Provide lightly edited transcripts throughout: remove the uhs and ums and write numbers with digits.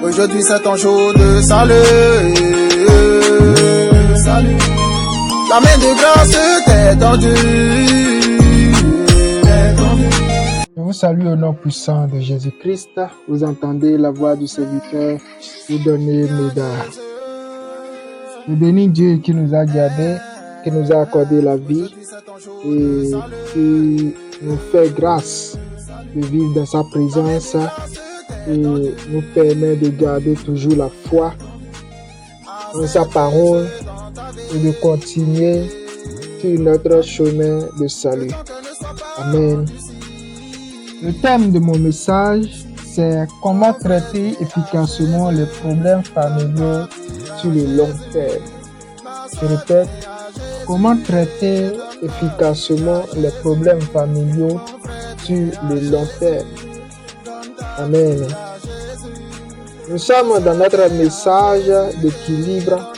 Aujourd'hui c'est ton jour de salut. Salut. La main de grâce t'est tendue. Je vous salue au nom puissant de Jésus-Christ. Vous entendez la voix du serviteur vous donner médaille. Je bénis Dieu qui nous a gardés, qui nous a accordé la vie et qui nous fait grâce de vivre dans sa présence et nous permet de garder toujours la foi en sa parole et de continuer sur notre chemin de salut. Amen. Le thème de mon message, c'est comment traiter efficacement les problèmes familiaux sur le long terme. Je répète, comment traiter efficacement les problèmes familiaux sur le long terme. Amen. Nous sommes dans notre message d'équilibre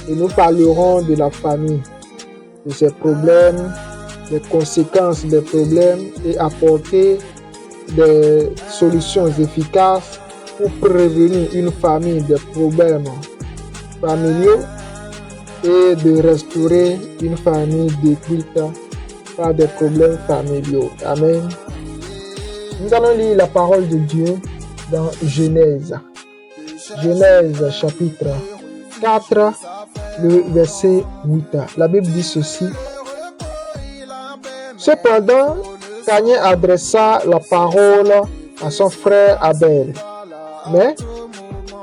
et nous parlerons de la famille, de ses problèmes, des conséquences des problèmes et apporter des solutions efficaces pour prévenir une famille des problèmes familiaux et de restaurer une famille détruite par des problèmes familiaux. Amen. Nous allons lire la parole de Dieu dans Genèse. Genèse chapitre 4, le verset 8. La Bible dit ceci. Cependant, Caïn adressa la parole à son frère Abel. Mais,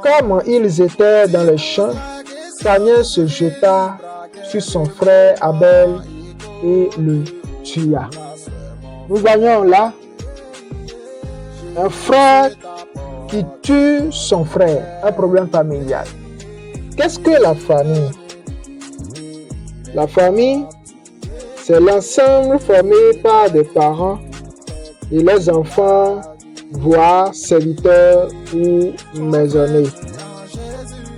comme ils étaient dans les champs, Caïn se jeta sur son frère Abel et le tua. Nous voyons là un frère qui tue son frère, un problème familial. Qu'est-ce que la famille? La famille, c'est l'ensemble formé par des parents et les enfants, voire serviteurs ou maisonniers.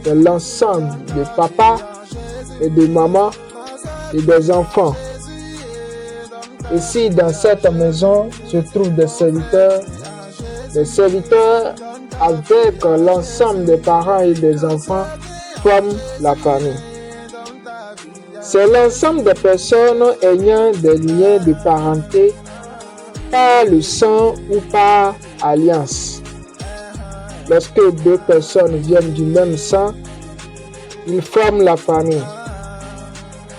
C'est l'ensemble de papa et de maman et des enfants. Et si dans cette maison se trouvent des serviteurs avec l'ensemble des parents et des enfants forment la famille. C'est l'ensemble des personnes ayant des liens de parenté par le sang ou par alliance. Lorsque deux personnes viennent du même sang, ils forment la famille.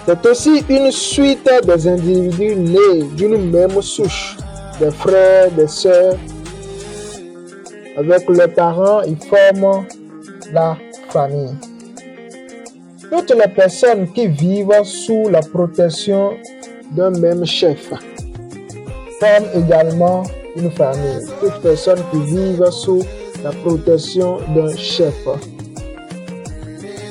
C'est aussi une suite des individus nés d'une même souche, des frères, des sœurs. Avec leurs parents, ils forment la famille. Toutes les personnes qui vivent sous la protection d'un même chef forment également une famille. Toutes les personnes qui vivent sous la protection d'un chef.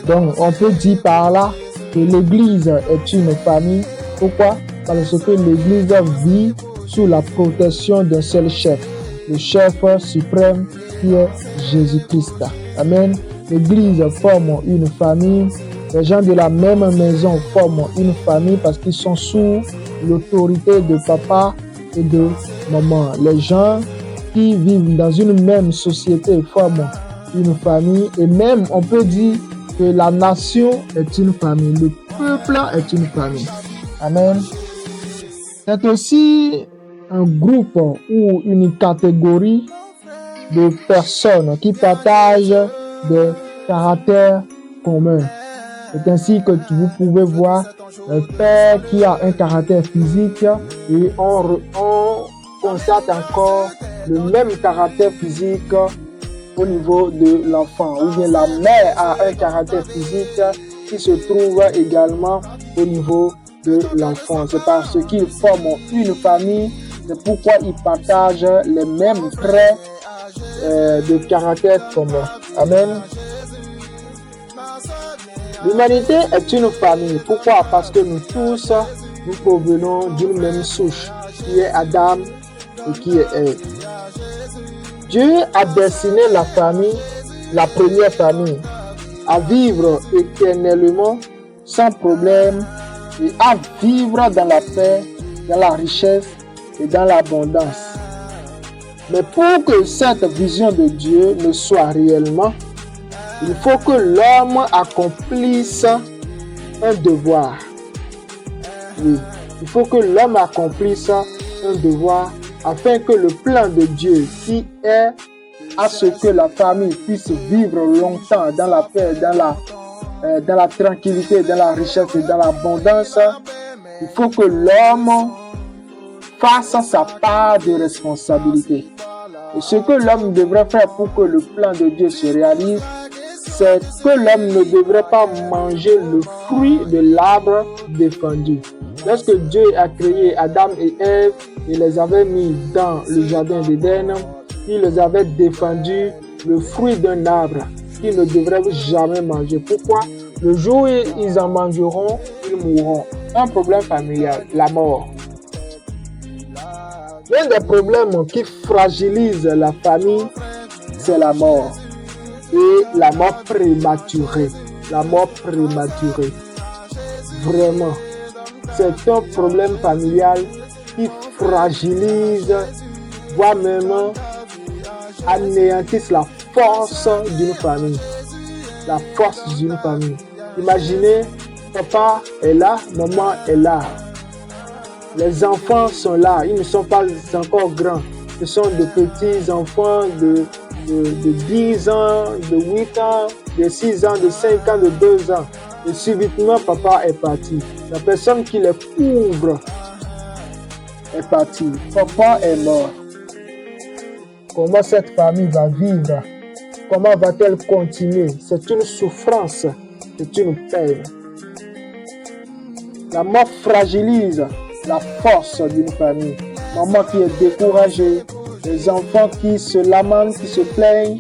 Donc, on peut dire par là que l'Église est une famille. Pourquoi? Parce que l'Église vit sous la protection d'un seul chef, le chef suprême qui est Jésus-Christ. Amen. L'Église forme une famille. Les gens de la même maison forment une famille parce qu'ils sont sous l'autorité de papa et de maman. Les gens qui vivent dans une même société forment une famille. Et même, on peut dire que la nation est une famille. Le peuple est une famille. Amen. C'est aussi un groupe ou une catégorie de personnes qui partagent des caractères communs. C'est ainsi que vous pouvez voir un père qui a un caractère physique et on constate encore le même caractère physique au niveau de l'enfant. Ou bien la mère a un caractère physique qui se trouve également au niveau de l'enfant. C'est parce qu'ils forment une famille, c'est pourquoi ils partagent les mêmes traits de caractère commun. Amen. L'humanité est une famille. Pourquoi? Parce que nous tous, nous provenons d'une même souche, qui est Adam et qui est Ève. Dieu a destiné la famille, la première famille, à vivre éternellement, sans problème, et à vivre dans la paix, dans la richesse et dans l'abondance. Mais pour que cette vision de Dieu ne soit réellement, Il faut que l'homme accomplisse un devoir. Oui, il faut que l'homme accomplisse un devoir afin que le plan de Dieu qui est à ce que la famille puisse vivre longtemps dans la paix, dans la tranquillité, dans la richesse et dans l'abondance, il faut que l'homme fasse sa part de responsabilité. Et ce que l'homme devrait faire pour que le plan de Dieu se réalise, c'est que l'homme ne devrait pas manger le fruit de l'arbre défendu. Lorsque Dieu a créé Adam et Ève et les avait mis dans le jardin d'Éden, il les avait défendu le fruit d'un arbre qu'ils ne devraient jamais manger. Pourquoi? Le jour où ils en mangeront, ils mourront. Un problème familial, la mort. L'un des problèmes qui fragilise la famille, c'est la mort. Et la mort prématurée. La mort prématurée. Vraiment. C'est un problème familial qui fragilise, voire même anéantisse la force d'une famille. La force d'une famille. Imaginez, papa est là, maman est là. Les enfants sont là, ils ne sont pas encore grands. Ce sont de petits enfants de 10 ans, de 8 ans, de 6 ans, de 5 ans, de 2 ans. Et subitement, papa est parti. La personne qui les couvre est partie. Papa est mort. Comment cette famille va vivre? Comment va-t-elle continuer? C'est une souffrance, c'est une peine. La mort fragilise la force d'une famille. Maman qui est découragée, les enfants qui se lamentent, qui se plaignent,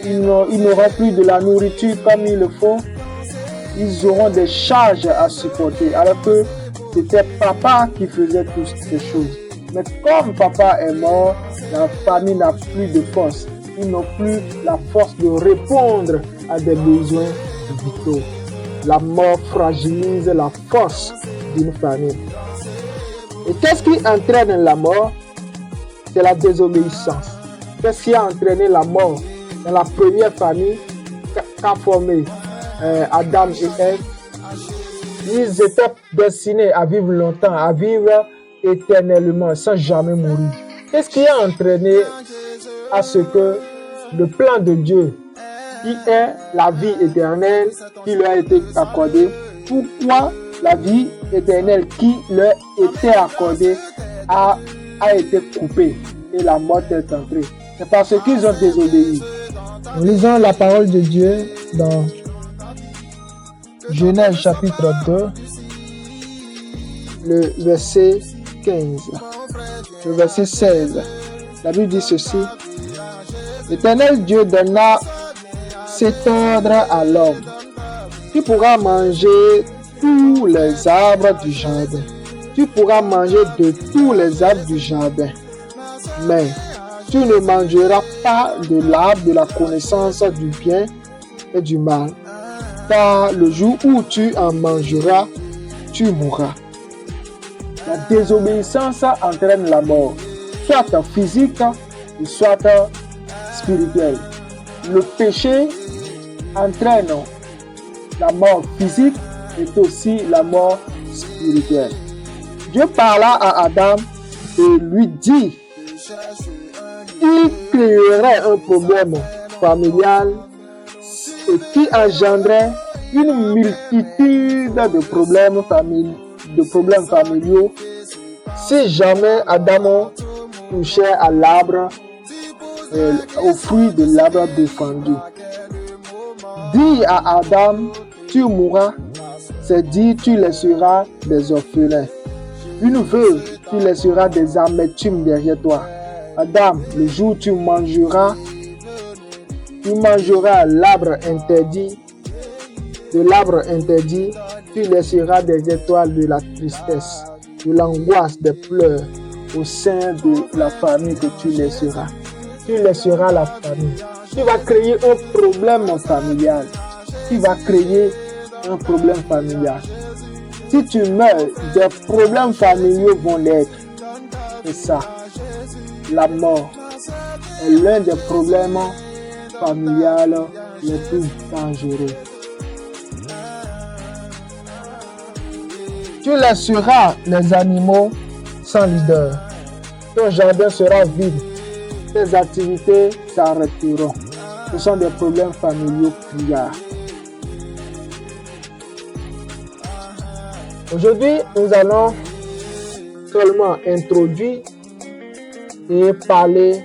ils n'auront plus de la nourriture comme il le faut. Ils auront des charges à supporter, alors que c'était papa qui faisait toutes ces choses. Mais comme papa est mort, la famille n'a plus de force. Ils n'ont plus la force de répondre à des besoins vitaux. La mort fragilise la force d'une famille. Et qu'est-ce qui entraîne la mort? C'est la désobéissance. Qu'est-ce qui a entraîné la mort dans la première famille qu'a formé Adam et Ève? Ils étaient destinés à vivre longtemps, à vivre éternellement, sans jamais mourir. Qu'est-ce qui a entraîné à ce que le plan de Dieu, qui est la vie éternelle, qui leur a été accordée, pourquoi la vie éternelle qui leur était accordée a été coupée et la mort est entrée? C'est parce qu'ils ont désobéi. Nous lisons la parole de Dieu dans Genèse chapitre 2, le verset 15, le verset 16. La Bible dit ceci: L'Éternel Dieu donna cet ordre à l'homme: tu pourras manger tous les arbres du jardin. Tu pourras manger de tous les arbres du jardin. Mais tu ne mangeras pas de l'arbre de la connaissance du bien et du mal. Car le jour où tu en mangeras, tu mourras. La désobéissance entraîne la mort, soit physique, soit spirituelle. Le péché entraîne la mort physique et aussi la mort spirituelle. Dieu parla à Adam et lui dit qu'il créerait un problème familial et qui engendrait une multitude de problèmes familiaux si jamais Adam touchait à l'arbre, au fruit de l'arbre défendu. Dis à Adam, tu mourras, c'est dire tu laisseras des orphelins. Une veuve, tu laisseras des amertumes derrière toi. Adam, le jour où tu mangeras l'arbre interdit, tu laisseras derrière toi de la tristesse, de l'angoisse, des pleurs au sein de la famille que tu laisseras. Tu laisseras la famille. Tu vas créer un problème familial. Si tu meurs, des problèmes familiaux vont naître. C'est ça. La mort est l'un des problèmes familiaux les plus dangereux. Tu laisseras les animaux sans leader. Ton jardin sera vide. Tes activités s'arrêteront. Ce sont des problèmes familiaux criards. Aujourd'hui, nous allons seulement introduire et parler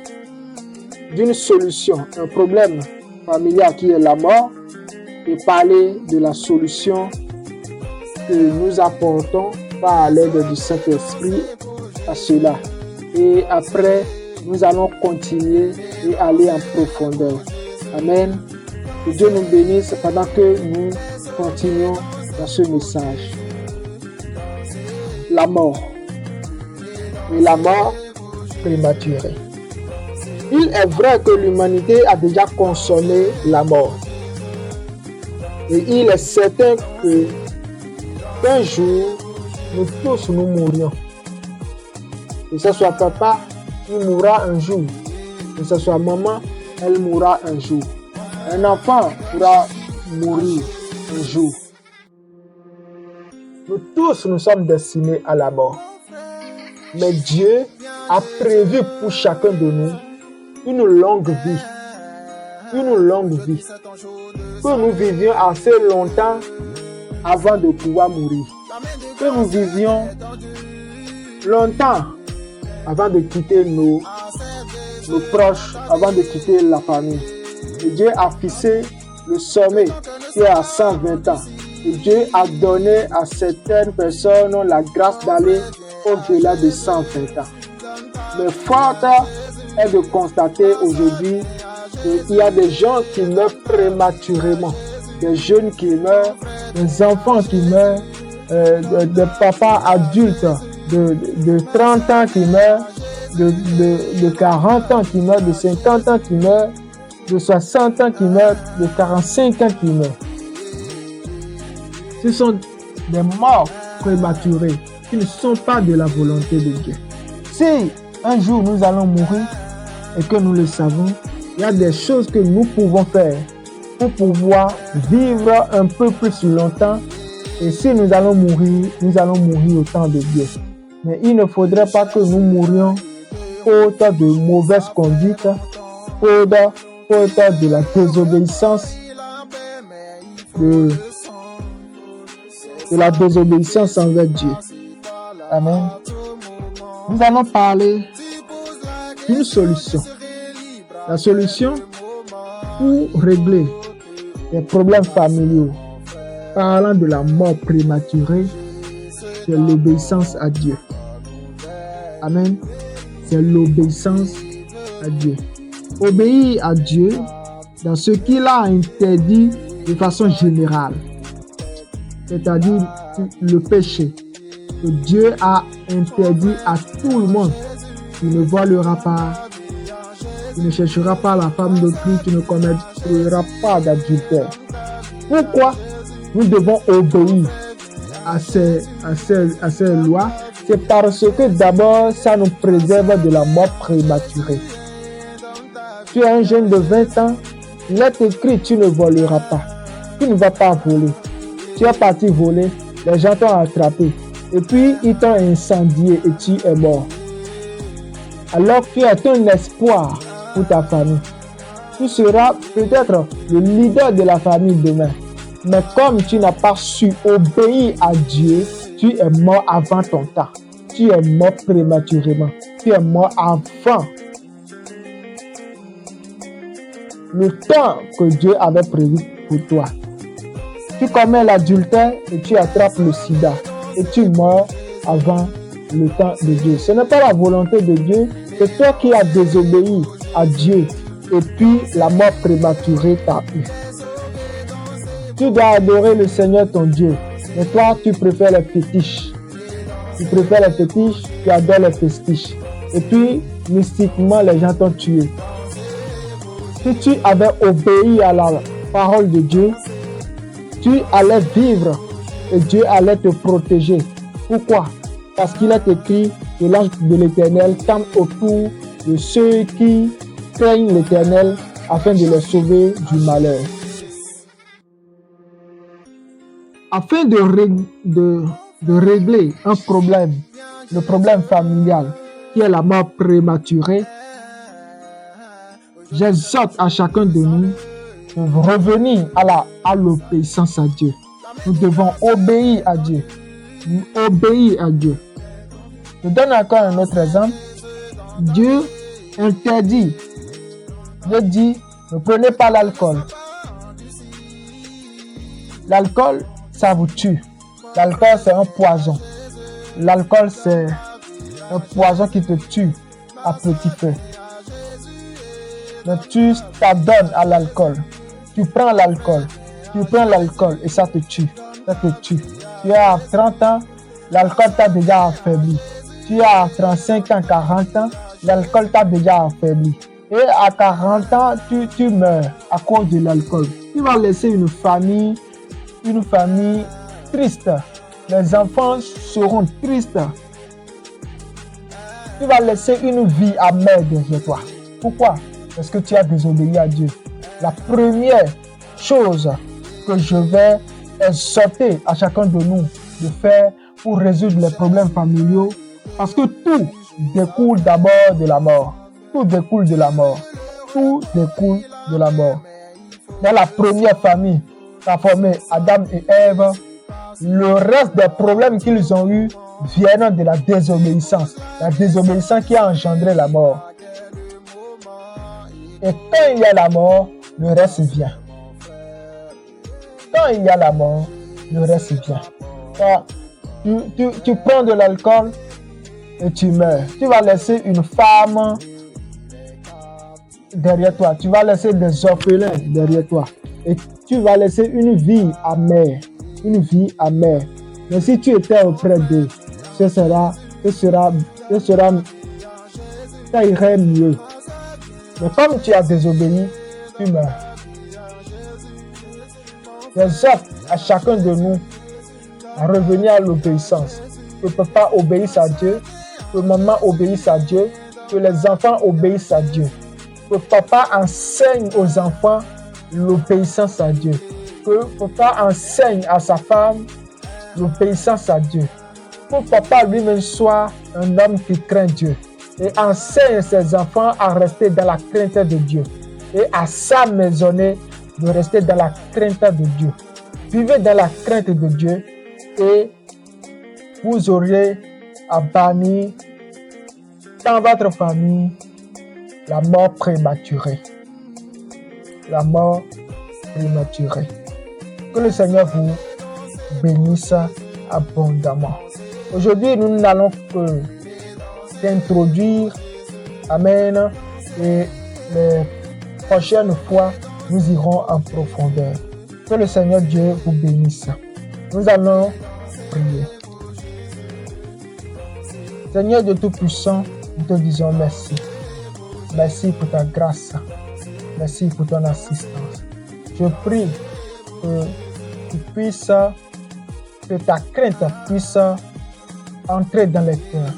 d'une solution, un problème familial qui est la mort, et parler de la solution que nous apportons par l'aide du Saint-Esprit à cela. Et après, nous allons continuer et aller en profondeur. Amen. Que Dieu nous bénisse pendant que nous continuons dans ce message. La mort. Et la mort prématurée. Il est vrai que l'humanité a déjà consommé la mort. Et il est certain qu'un jour, nous tous nous mourrions. Que ce soit papa, il mourra un jour. Que ce soit maman, elle mourra un jour. Un enfant pourra mourir un jour. Nous tous, nous sommes destinés à la mort. Mais Dieu a prévu pour chacun de nous une longue vie. Une longue vie. Que nous vivions assez longtemps avant de pouvoir mourir. Que nous vivions longtemps avant de quitter nos proches, avant de quitter la famille. Et Dieu a fixé le sommet qui est à 120 ans. Et Dieu a donné à certaines personnes la grâce d'aller au-delà de 120 ans. Mais forte est de constater aujourd'hui qu'il y a des gens qui meurent prématurément, des jeunes qui meurent, des enfants qui meurent, des papas adultes de 30 ans qui meurent, de 40 ans qui meurent, de 50 ans qui meurent, de 60 ans qui meurent, de 45 ans qui meurent. Ce sont des morts prématurées qui ne sont pas de la volonté de Dieu. Si un jour nous allons mourir et que nous le savons, il y a des choses que nous pouvons faire pour pouvoir vivre un peu plus longtemps. Et si nous allons mourir au temps de Dieu. Mais il ne faudrait pas que nous mourions faute de mauvaise conduite, faute de la désobéissance, de la désobéissance envers Dieu. Amen. Nous allons parler d'une solution. La solution pour régler les problèmes familiaux, parlant de la mort prématurée, c'est l'obéissance à Dieu. Amen. C'est l'obéissance à Dieu. Obéir à Dieu dans ce qu'il a interdit de façon générale, c'est-à-dire le péché que Dieu a interdit à tout le monde. Tu ne volera pas, tu ne chercheras pas la femme d'autrui, tu ne commettras pas d'adultère. Pourquoi nous devons obéir à ces lois? C'est parce que d'abord, ça nous préserve de la mort prématurée. Tu es un jeune de 20 ans, il est écrit, tu ne voleras pas. Tu ne vas pas voler. Tu es parti voler, les gens t'ont attrapé. Et puis, ils t'ont incendié et tu es mort. Alors tu as un espoir pour ta famille. Tu seras peut-être le leader de la famille demain. Mais comme tu n'as pas su obéir à Dieu, tu es mort avant ton temps. Tu es mort prématurément. Tu es mort avant le temps que Dieu avait prévu pour toi. Tu commets l'adultère et tu attrapes le sida. Et tu meurs avant le temps de Dieu. Ce n'est pas la volonté de Dieu. C'est toi qui as désobéi à Dieu. Et puis la mort prématurée t'a eu. Tu dois adorer le Seigneur ton Dieu. Mais toi, tu préfères les fétiches. Tu préfères les fétiches, tu adores les festiches. Et puis, mystiquement, les gens t'ont tué. Si tu avais obéi à la parole de Dieu, tu allais vivre et Dieu allait te protéger. Pourquoi? Parce qu'il est écrit que l'ange de l'Éternel campe autour de ceux qui craignent l'Éternel afin de les sauver du malheur. afin de régler un problème, le problème familial, qui est la mort prématurée, j'exhorte à chacun de nous de revenir à l'obéissance à Dieu. Nous devons obéir à Dieu. Obéir à Dieu. Je donne encore un autre exemple. Dieu interdit. Dieu dit, ne prenez pas l'alcool. L'alcool, ça vous tue. L'alcool, c'est un poison. L'alcool, c'est un poison qui te tue à petit feu. Mais tu t'adonnes à l'alcool. Tu prends l'alcool et ça te tue. Ça te tue. Tu as 30 ans, l'alcool t'a déjà affaibli. Tu as 35 ans, 40 ans, l'alcool t'a déjà affaibli. Et à 40 ans, tu meurs à cause de l'alcool. Tu vas laisser une famille triste. Les enfants seront tristes. Tu vas laisser une vie amère derrière toi. Pourquoi? Parce que tu as désobéi à Dieu. La première chose que je vais exhorter à chacun de nous de faire pour résoudre les problèmes familiaux, parce que tout découle d'abord de la mort. Tout découle de la mort. Tout découle de la mort. Dans la première famille qu'a formée Adam et Ève, le reste des problèmes qu'ils ont eus viennent de la désobéissance. La désobéissance qui a engendré la mort. Et quand il y a la mort, le reste vient. Quand il y a la mort, le reste vient. Quand tu prends de l'alcool et tu meurs. Tu vas laisser une femme derrière toi. Tu vas laisser des orphelins derrière toi. Et tu vas laisser une vie amère. Une vie amère. Mais si tu étais auprès d'eux, ça irait mieux. Mais comme tu as désobéi, tu meurs. J'exhorte à chacun de nous à revenir à l'obéissance. Que papa obéisse à Dieu, que maman obéisse à Dieu, que les enfants obéissent à Dieu. Que papa enseigne aux enfants l'obéissance à Dieu. Que papa enseigne à sa femme l'obéissance à Dieu. Que papa lui-même soit un homme qui craint Dieu. Et enseigne ses enfants à rester dans la crainte de Dieu. Et à sa maisonnée de rester dans la crainte de Dieu. Vivez dans la crainte de Dieu et vous aurez à bannir dans votre famille la mort prématurée. La mort prématurée. Que le Seigneur vous bénisse abondamment. Aujourd'hui, nous n'allons que introduire. Amen. Et les prochaines fois, nous irons en profondeur. Que le Seigneur Dieu vous bénisse. Nous allons prier. Seigneur Dieu Tout-Puissant, nous te disons merci. Merci pour ta grâce. Merci pour ton assistance. Je prie que tu puisses, que ta crainte puisse entrer dans les cœurs.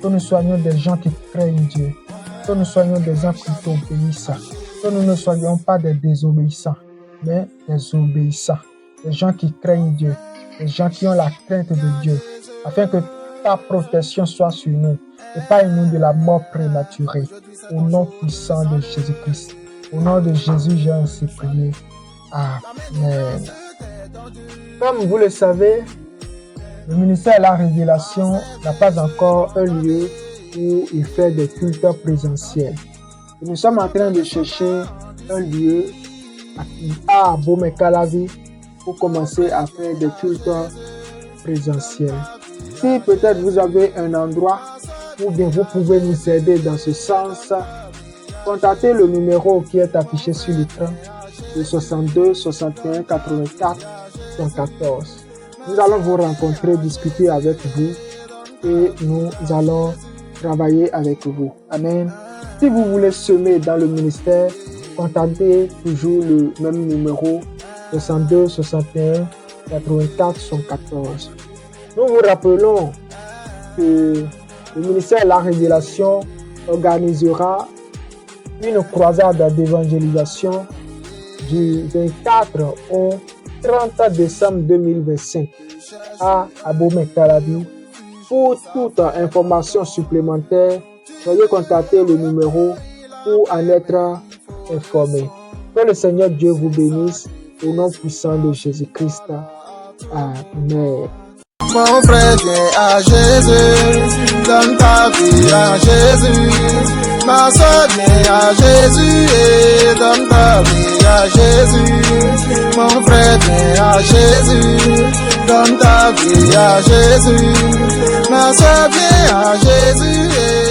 Que nous soyons des gens qui craignent Dieu. Que nous soyons des gens qui t'obéissent. Que nous ne soyons pas des désobéissants, mais des obéissants. Des gens qui craignent Dieu. Des gens qui ont la crainte de Dieu. Afin que ta protection soit sur nous. Épargne-nous de la mort prématurée. Au nom puissant de Jésus-Christ. Au nom de Jésus, j'ai ainsi prié. Amen. Comme vous le savez, le ministère de la Révélation n'a pas encore un lieu où il fait des cultes présentiels. Et nous sommes en train de chercher un lieu à Bomekalavi pour commencer à faire des cultes présentiels. Si peut-être vous avez un endroit ou bien vous pouvez nous aider dans ce sens, contactez le numéro qui est affiché sur l'écran, le 62 61 84 114. Nous allons vous rencontrer, discuter avec vous et nous allons travailler avec vous. Amen. Si vous voulez semer dans le ministère, contactez toujours le même numéro 62 61 84 114. Nous vous rappelons que le ministère de la Révélation organisera une croisade d'évangélisation du 24 au 30 décembre 2025 à Abomey-Calavi. Pour toute information supplémentaire, veuillez contacter le numéro pour en être informé. Que le Seigneur Dieu vous bénisse au nom puissant de Jésus-Christ. Amen. Mon frère, viens à Jésus, donne ta vie à Jésus. Ma soeur, viens à Jésus et donne ta vie à Jésus. Mon frère, viens à Jésus, donne ta vie à Jésus. Ma soeur, viens à Jésus et